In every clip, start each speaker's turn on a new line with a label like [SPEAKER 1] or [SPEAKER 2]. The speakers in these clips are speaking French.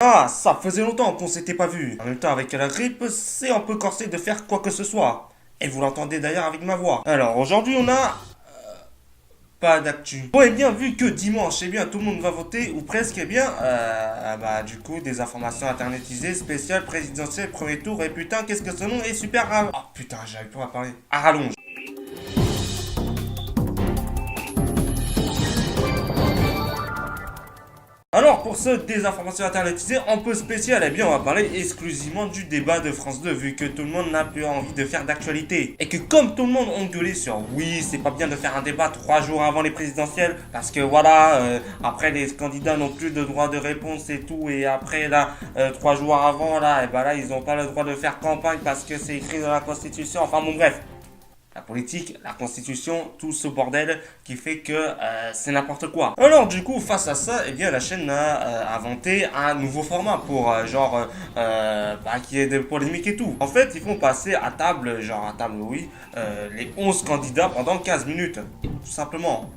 [SPEAKER 1] Ah, ça faisait longtemps qu'on s'était pas vu. En même temps, avec la grippe, c'est un peu corsé de faire quoi que ce soit. Et vous l'entendez d'ailleurs avec ma voix. Alors, aujourd'hui, on a pas d'actu. Bon, et bien, vu que dimanche, tout le monde va voter, ou presque, du coup, des informations internetisées, spéciales, présidentielles, premier tour, et putain, qu'est-ce que ce nom est super rare. Oh putain, j'arrive pas à parler. À rallonge. Alors, pour ce désinformation internetisée, un peu spécial, on va parler exclusivement du débat de France 2, vu que tout le monde n'a plus envie de faire d'actualité. Et que comme tout le monde engueulé sur oui, c'est pas bien de faire un débat 3 jours avant les présidentielles, parce que voilà, après les candidats n'ont plus de droit de réponse et tout, et après là, 3 jours avant, là, ils n'ont pas le droit de faire campagne parce que c'est écrit dans la Constitution, enfin bon bref. La politique, la constitution, tout ce bordel qui fait que c'est n'importe quoi. Alors du coup, face à ça, la chaîne a inventé un nouveau format pour qu'il y ait des polémiques et tout. En fait, ils font passer à table, les 11 candidats pendant 15 minutes. Tout simplement.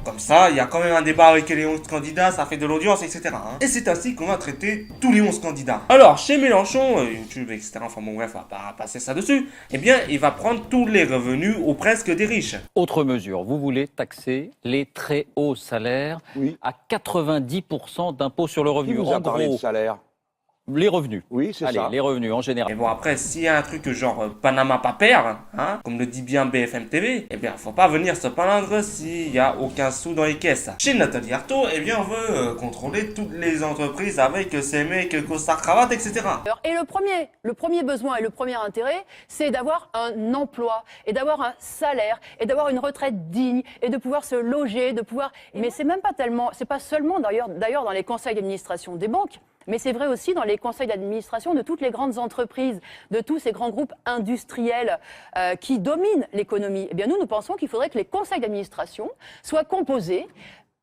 [SPEAKER 1] Comme ça, il y a quand même un débat avec les 11 candidats, ça fait de l'audience, etc. Et c'est ainsi qu'on va traiter tous les 11 candidats. Alors, chez Mélenchon, YouTube, etc., enfin bon bref, on va pas passer ça dessus, il va prendre tous les revenus ou presque des riches.
[SPEAKER 2] Autre mesure, vous voulez taxer les très hauts salaires à 90% d'impôt sur le revenu.
[SPEAKER 3] Qui vous a parlé de salaire?
[SPEAKER 2] Les revenus.
[SPEAKER 3] Oui, c'est ça.
[SPEAKER 2] Les revenus en général.
[SPEAKER 1] Et bon, après, s'il y a un truc genre Panama Papers, comme le dit bien BFM TV, faut pas venir se plaindre s'il y a aucun sou dans les caisses. Chez Nathalie Arthaud, on veut contrôler toutes les entreprises avec ces mecs costards cravates, etc.
[SPEAKER 4] Et le premier besoin et le premier intérêt, c'est d'avoir un emploi et d'avoir un salaire et d'avoir une retraite digne et de pouvoir se loger, de pouvoir. Mais c'est même pas tellement, c'est pas seulement d'ailleurs dans les conseils d'administration des banques. Mais c'est vrai aussi dans les conseils d'administration de toutes les grandes entreprises, de tous ces grands groupes industriels qui dominent l'économie. Eh bien, nous pensons qu'il faudrait que les conseils d'administration soient composés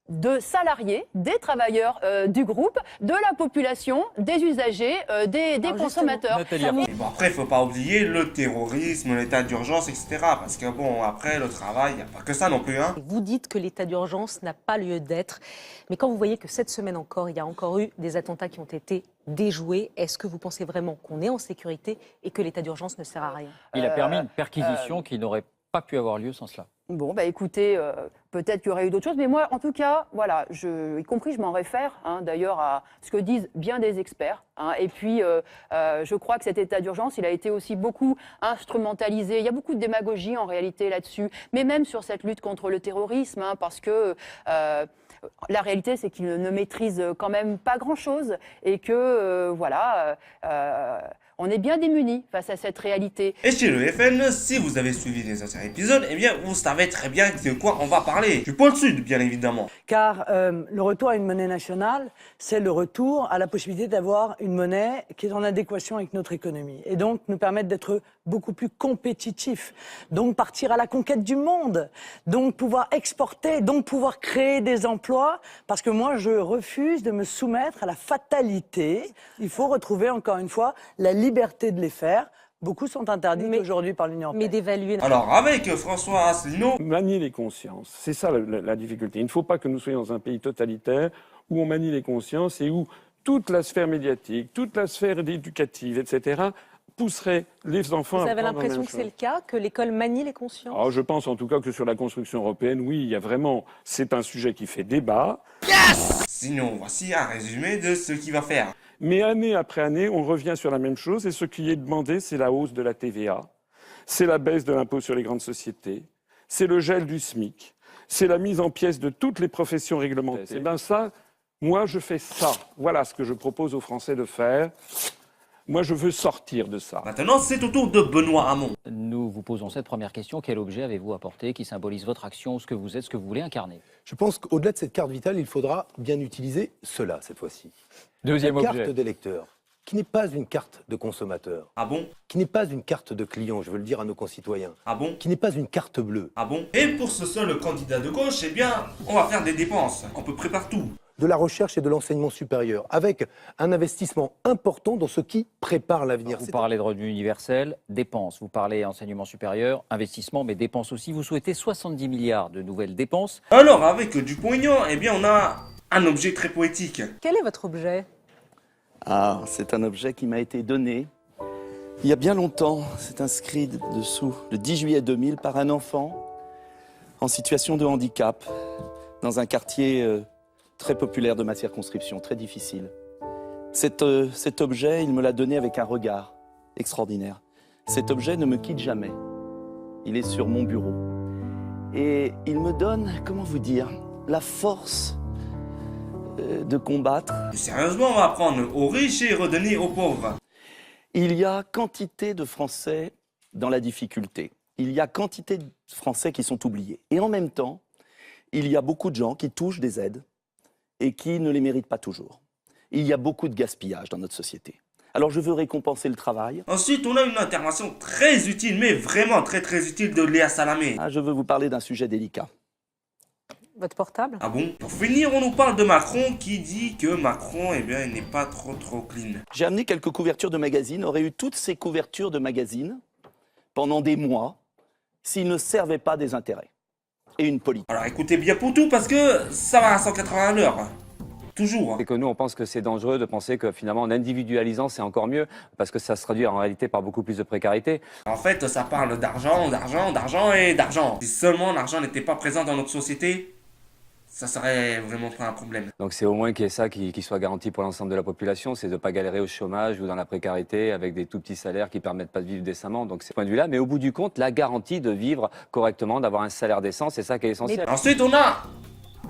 [SPEAKER 4] de salariés, des travailleurs du groupe, de la population, des usagers, des consommateurs.
[SPEAKER 1] Et bon, après, il faut pas oublier le terrorisme, l'état d'urgence, etc. Parce que bon, après, le travail, il n'y a pas que ça non plus.
[SPEAKER 5] Vous dites que l'état d'urgence n'a pas lieu d'être, mais quand vous voyez que cette semaine encore, il y a encore eu des attentats qui ont été déjoués, est-ce que vous pensez vraiment qu'on est en sécurité et que l'état d'urgence ne sert à rien?
[SPEAKER 2] Il a permis une perquisition qui n'aurait pas pu avoir lieu sans cela.
[SPEAKER 4] Bon, écoutez, peut-être qu'il y aurait eu d'autres choses, mais moi, en tout cas, voilà, y compris, je m'en réfère, d'ailleurs, à ce que disent bien des experts. Et puis, je crois que cet état d'urgence, il a été aussi beaucoup instrumentalisé. Il y a beaucoup de démagogie, en réalité, là-dessus, mais même sur cette lutte contre le terrorisme, parce que la réalité, c'est qu'ils ne maîtrisent quand même pas grand-chose et que, on est bien démunis face à cette réalité.
[SPEAKER 1] Et chez le FN, si vous avez suivi les anciens épisodes, vous savez très bien de quoi on va parler. Du pôle sud, bien évidemment.
[SPEAKER 6] Car le retour à une monnaie nationale, c'est le retour à la possibilité d'avoir une monnaie qui est en adéquation avec notre économie. Et donc nous permettre d'être beaucoup plus compétitifs. Donc partir à la conquête du monde. Donc pouvoir exporter, donc pouvoir créer des emplois. Parce que moi, je refuse de me soumettre à la fatalité. Il faut retrouver, encore une fois, la liberté de les faire. Beaucoup sont interdits aujourd'hui par l'Union européenne.
[SPEAKER 5] Mais d'évaluer.
[SPEAKER 1] Alors, avec François Asselineau...
[SPEAKER 7] Manier les consciences, c'est ça la difficulté. Il ne faut pas que nous soyons dans un pays totalitaire où on manie les consciences et où toute la sphère médiatique, toute la sphère éducative, etc., pousserait les enfants à
[SPEAKER 5] Vous avez
[SPEAKER 7] apprendre
[SPEAKER 5] l'impression
[SPEAKER 7] la
[SPEAKER 5] que
[SPEAKER 7] même
[SPEAKER 5] c'est le cas, que l'école manie les consciences?
[SPEAKER 7] Alors, je pense en tout cas que sur la construction européenne, oui, il y a vraiment, c'est un sujet qui fait débat.
[SPEAKER 1] Sinon, voici un résumé de ce qu'il va faire.
[SPEAKER 7] Mais année après année, on revient sur la même chose et ce qui est demandé, c'est la hausse de la TVA, c'est la baisse de l'impôt sur les grandes sociétés, c'est le gel du SMIC, c'est la mise en pièces de toutes les professions réglementées. Et bien ça, moi je fais ça. Voilà ce que je propose aux Français de faire. Moi, je veux sortir de ça.
[SPEAKER 1] Maintenant, c'est au tour de Benoît Hamon.
[SPEAKER 2] Nous vous posons cette première question. Quel objet avez-vous apporté qui symbolise votre action, ce que vous êtes, ce que vous voulez incarner?
[SPEAKER 8] Je pense qu'au-delà de cette carte vitale, il faudra bien utiliser cela, cette fois-ci.
[SPEAKER 2] Deuxième
[SPEAKER 8] La
[SPEAKER 2] objet.
[SPEAKER 8] carte d'électeur, qui n'est pas une carte de consommateur.
[SPEAKER 1] Ah bon?
[SPEAKER 8] Qui n'est pas une carte de client, je veux le dire à nos concitoyens.
[SPEAKER 1] Ah bon?
[SPEAKER 8] Qui n'est pas une carte bleue.
[SPEAKER 1] Ah bon? Et pour ce seul candidat de gauche, on va faire des dépenses. On peut préparer tout.
[SPEAKER 8] De la recherche et de l'enseignement supérieur, avec un investissement important dans ce qui prépare l'avenir.
[SPEAKER 2] Vous parlez de revenu universel, dépenses. Vous parlez enseignement supérieur, investissement, mais dépenses aussi. Vous souhaitez 70 milliards de nouvelles dépenses.
[SPEAKER 1] Alors, avec Dupont-Aignan, on a un objet très poétique.
[SPEAKER 5] Quel est votre objet?
[SPEAKER 3] Ah, c'est un objet qui m'a été donné il y a bien longtemps. C'est inscrit dessous, le 10 juillet 2000, par un enfant en situation de handicap dans un quartier très populaire de ma circonscription, très difficile. Cet objet, il me l'a donné avec un regard extraordinaire. Cet objet ne me quitte jamais. Il est sur mon bureau. Et il me donne, comment vous dire, la force de combattre.
[SPEAKER 1] Sérieusement, on va prendre aux riches et redonner aux pauvres.
[SPEAKER 3] Il y a quantité de Français dans la difficulté. Il y a quantité de Français qui sont oubliés. Et en même temps, il y a beaucoup de gens qui touchent des aides et qui ne les méritent pas toujours. Il y a beaucoup de gaspillage dans notre société. Alors je veux récompenser le travail.
[SPEAKER 1] Ensuite, on a une intervention très utile, mais vraiment très utile de Léa Salamé.
[SPEAKER 3] Je veux vous parler d'un sujet délicat.
[SPEAKER 5] Votre portable?
[SPEAKER 1] Ah bon? Pour finir, on nous parle de Macron qui dit que Macron, eh bien, il n'est pas trop clean.
[SPEAKER 3] J'ai amené quelques couvertures de magazines, aurait eu toutes ces couvertures de magazines pendant des mois s'ils ne servaient pas des intérêts et une politique.
[SPEAKER 1] Alors écoutez bien pour tout parce que ça va à 180 à l'heure. Toujours.
[SPEAKER 9] C'est que nous, on pense que c'est dangereux de penser que finalement, en individualisant, c'est encore mieux, parce que ça se traduit en réalité par beaucoup plus de précarité.
[SPEAKER 1] En fait, ça parle d'argent et d'argent. Si seulement l'argent n'était pas présent dans notre société, ça serait vraiment pas un problème.
[SPEAKER 9] Donc c'est au moins qu'il y ait ça qui soit garanti pour l'ensemble de la population, c'est de ne pas galérer au chômage ou dans la précarité avec des tout petits salaires qui permettent pas de vivre décemment. Donc c'est ce point de vue-là, mais au bout du compte, la garantie de vivre correctement, d'avoir un salaire décent, c'est ça qui est essentiel.
[SPEAKER 1] Ensuite, on a...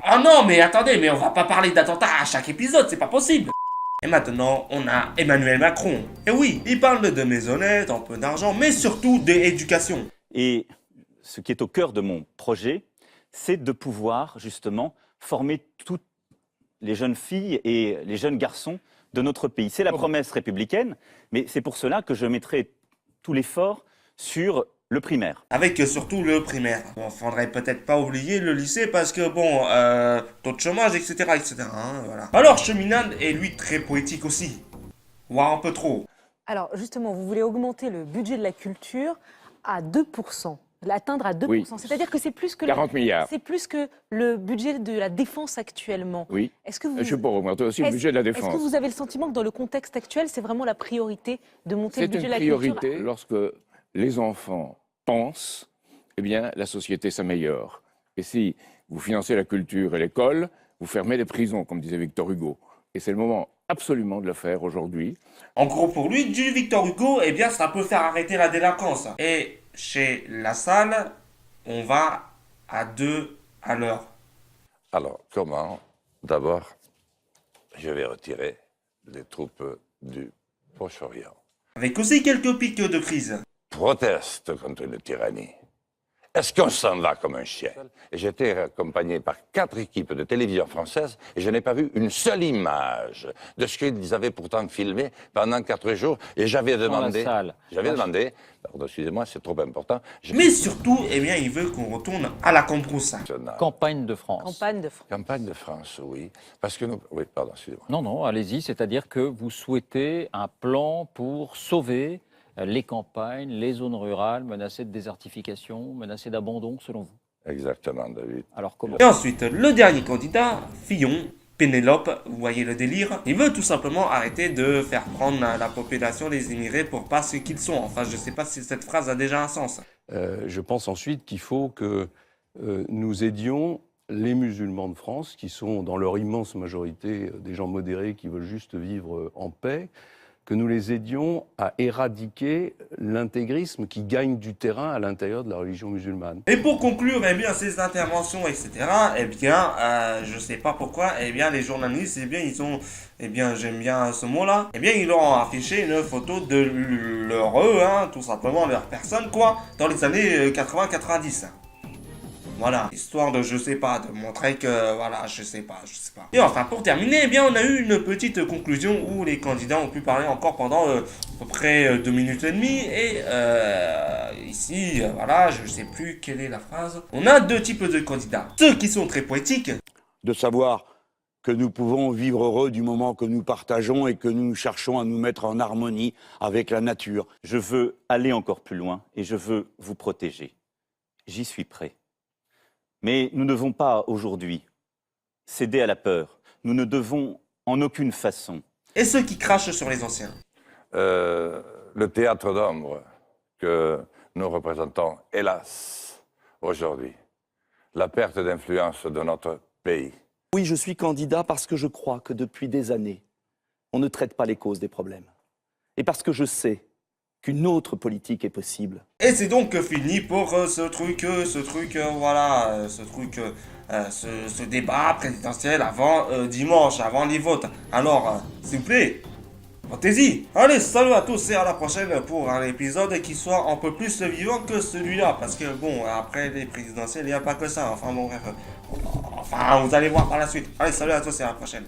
[SPEAKER 1] Ah non, mais attendez, mais on va pas parler d'attentats à chaque épisode, c'est pas possible. Et maintenant, on a Emmanuel Macron. Et oui, il parle de maisonnettes, un peu d'argent, mais surtout d'éducation.
[SPEAKER 10] Et ce qui est au cœur de mon projet, c'est de pouvoir justement former toutes les jeunes filles et les jeunes garçons de notre pays. C'est la promesse républicaine, mais c'est pour cela que je mettrai tout l'effort sur le primaire.
[SPEAKER 1] Avec surtout le primaire. Bon, faudrait peut-être pas oublier le lycée parce que bon, taux de chômage, etc. hein, voilà. Alors, Cheminade est lui très poétique aussi. Voire un peu trop.
[SPEAKER 5] Alors justement, vous voulez augmenter le budget de la culture à 2%. L'atteindre à 2%.
[SPEAKER 11] Oui.
[SPEAKER 5] C'est-à-dire que c'est plus que
[SPEAKER 11] 40 milliards.
[SPEAKER 5] C'est plus que le budget de la défense actuellement.
[SPEAKER 11] Oui.
[SPEAKER 5] Est-ce que vous,
[SPEAKER 11] Je suis pour augmenter aussi le budget de la défense.
[SPEAKER 5] Est-ce que vous avez le sentiment que dans le contexte actuel, c'est vraiment la priorité de monter le budget de la culture?
[SPEAKER 11] C'est une priorité lorsque les enfants pensent, eh bien, la société s'améliore. Et si vous financez la culture et l'école, vous fermez les prisons, comme disait Victor Hugo. Et c'est le moment absolument de le faire aujourd'hui.
[SPEAKER 1] En gros, pour lui, du Victor Hugo, eh bien, ça peut faire arrêter la délinquance. Et chez Lassalle, on va à 2 à l'heure.
[SPEAKER 12] Alors, comment? D'abord, je vais retirer les troupes du Proche-Orient.
[SPEAKER 1] Avec aussi quelques pics de crise.
[SPEAKER 12] Proteste contre une tyrannie. Est-ce qu'on s'en va comme un chien? Et j'ai été accompagné par 4 équipes de télévision française et je n'ai pas vu une seule image de ce qu'ils avaient pourtant filmé pendant 4 jours. Et j'avais demandé, pardon, excusez-moi, c'est trop important.
[SPEAKER 1] Mais surtout, eh bien, il veut qu'on retourne à la Cambrousse.
[SPEAKER 2] Campagne de France.
[SPEAKER 5] Campagne de France.
[SPEAKER 12] Campagne de France, oui. Parce que nous... Oui, pardon, excusez-moi.
[SPEAKER 2] Non, allez-y, c'est-à-dire que vous souhaitez un plan pour sauver les campagnes, les zones rurales menacées de désertification, menacées d'abandon, selon vous?
[SPEAKER 12] Exactement, David.
[SPEAKER 2] Alors comment?
[SPEAKER 1] Et ensuite, le dernier candidat, Fillon, Pénélope, vous voyez le délire, il veut tout simplement arrêter de faire prendre la population des immigrés pour pas ce qu'ils sont. Enfin, je sais pas si cette phrase a déjà un sens.
[SPEAKER 13] Je pense ensuite qu'il faut que nous aidions les musulmans de France, qui sont dans leur immense majorité des gens modérés qui veulent juste vivre en paix, que nous les aidions à éradiquer l'intégrisme qui gagne du terrain à l'intérieur de la religion musulmane.
[SPEAKER 1] Et pour conclure, eh bien, ces interventions, etc., eh bien, je sais pas pourquoi, eh bien, les journalistes, eh bien, ils ont, eh bien, j'aime bien ce mot-là, eh bien, ils leur ont affiché une photo de leur tout simplement, leur personne, quoi, dans les années 80-90. Voilà, histoire de, je sais pas, de montrer que, voilà, je sais pas. Et enfin, pour terminer, eh bien, on a eu une petite conclusion où les candidats ont pu parler encore pendant à peu près 2 minutes et demie. Et ici, voilà, je sais plus quelle est la phrase. On a 2 types de candidats. Ceux qui sont très poétiques.
[SPEAKER 14] De savoir que nous pouvons vivre heureux du moment que nous partageons et que nous cherchons à nous mettre en harmonie avec la nature.
[SPEAKER 10] Je veux aller encore plus loin et je veux vous protéger. J'y suis prêt. Mais nous ne devons pas aujourd'hui céder à la peur. Nous ne devons en aucune façon
[SPEAKER 1] et ceux qui crachent sur les anciens.
[SPEAKER 12] Le théâtre d'ombre que nous représentons, hélas, aujourd'hui, la perte d'influence de notre pays.
[SPEAKER 3] Oui, je suis candidat parce que je crois que depuis des années, on ne traite pas les causes des problèmes. Et parce que je sais qu'une autre politique est possible.
[SPEAKER 1] Et c'est donc fini pour ce débat présidentiel avant dimanche, avant les votes. Alors, s'il vous plaît, votez-y. Allez, salut à tous et à la prochaine pour un épisode qui soit un peu plus vivant que celui-là. Parce que bon, après les présidentielles, il n'y a pas que ça. Enfin bon, bref. Enfin, vous allez voir par la suite. Allez, salut à tous et à la prochaine.